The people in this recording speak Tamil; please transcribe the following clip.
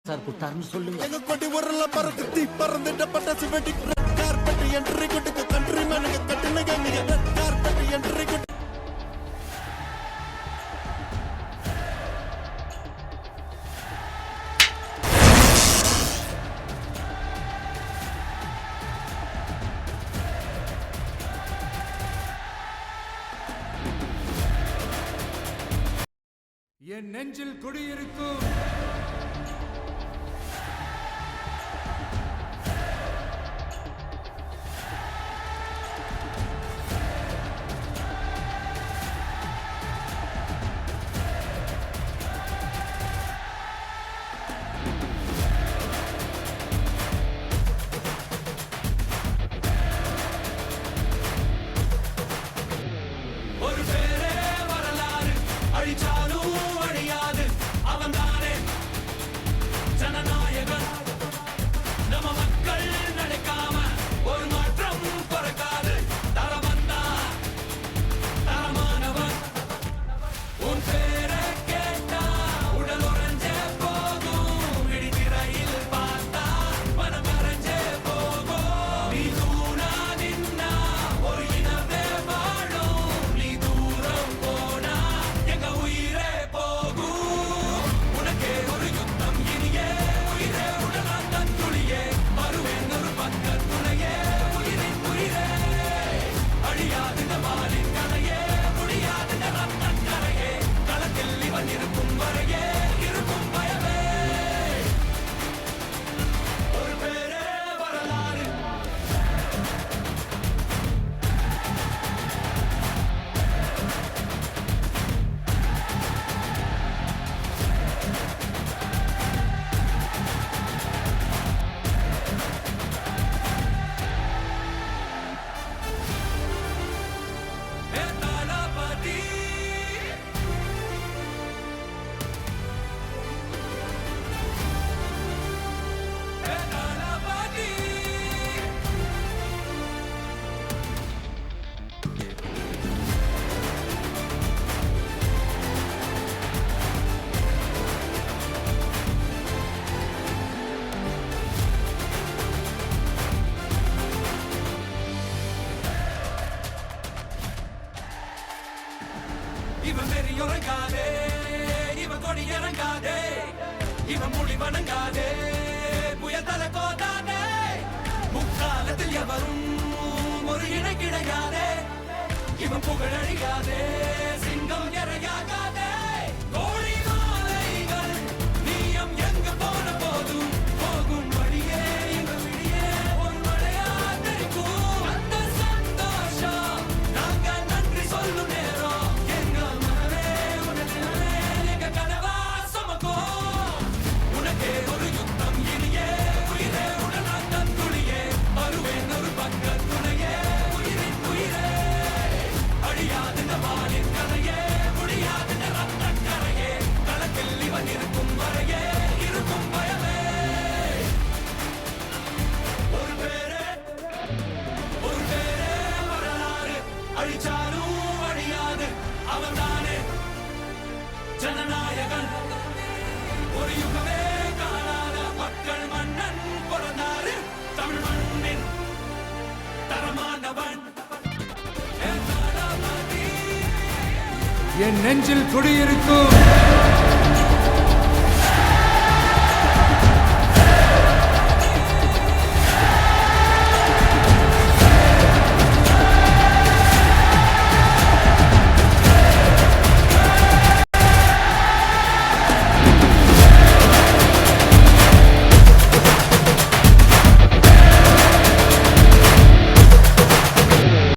சார் கொடுத்தாருன்னு சொல்லுங்க. எங்க கொடி உரல பறக்கு தீ பறந்துட்ட பட்டாசு வெடி கார்பெட் என்ட்ரி கொட்டுக்கு கண்ட்ரி மேனுக்கு கட்டுனங்க நீங்க கார்பெட் என்ட்ரி கொட்டு என் நெஞ்சில் குடியிருக்கும் ஒரு பேரே வரலாறு அழிச்சாலும் அழியாது அவன்தானே ஜனநாயகன் நம்ம மக்கள் நினைக்காம ஒரு மாற்றம் பிறக்காது தரவந்தா தரமானவன் உன் பேரை கேட்டா உடல் உறைஞ்சே போகும் விழித்திரையில் பார்த்தா மனம் மறைஞ்சே போகும் நீ தூணா நின்னா ஒரு இனமே வாழும் நீ தூரம் போனா எங்க உயிரே போகும் உனக்கே ஒரு யுத்தம் இனியே உயிரே உடலாந்தன் துளியே வருவேன் ஒரு பக்க துணையே உயிரின் உயிரே அழியாது இந்த வாலின் கதையே முடியாது இந்த ரத்தன் கரையே களத்தில் இவன் இருக்கும் வரையே இருக்கும் பயமே ஒரு பேரே வரலாறு தளபதி தளபதி இவன் வெறி உறங்காதே இவன் கொடி இறங்காதே இவன் மொழி வணங்காதே புயல் தலை கோதாதே முக்காலத்தில் எவரும் ஒரு இணை கிடையாதே இவன் புகழ் அழியாதே சிங்கம் இறையாகாதே கோழி மாலைகள் நீயம் எங்கு போன போதும் போகும் வழியே இவன் விழியே ஒரு மழையா தெரிக்கும் அந்த சந்தோஷம் நாங்க நன்றி சொல்லும் நேரம் எங்க மனமே உனதிலே எங்க கனவா சுமக்கும் உனக்கே ஒரு யுத்தம் இனியே உயிரே உடலாந்தன் துளியே வருவேன் ஒரு பக்க துணையே உயிரின் உயிரே அழியாது இந்த வாலின் கதையே முடியாது இந்த ரத்தன் கரையே களத்தில் இவன் இருக்கும் வரையே இருக்கும் பயமே ஒரு பேரே வரலாறு அழிச்சாலும் அழியாது அவன்தானே ஜனநாயகன் ஒரு யுகமே காணாத மக்கள் மன்னன் பிறந்தாரு தமிழ் மண்ணின் தரமானவன் தளபதி என் நெஞ்சில் குடியிருக்கும்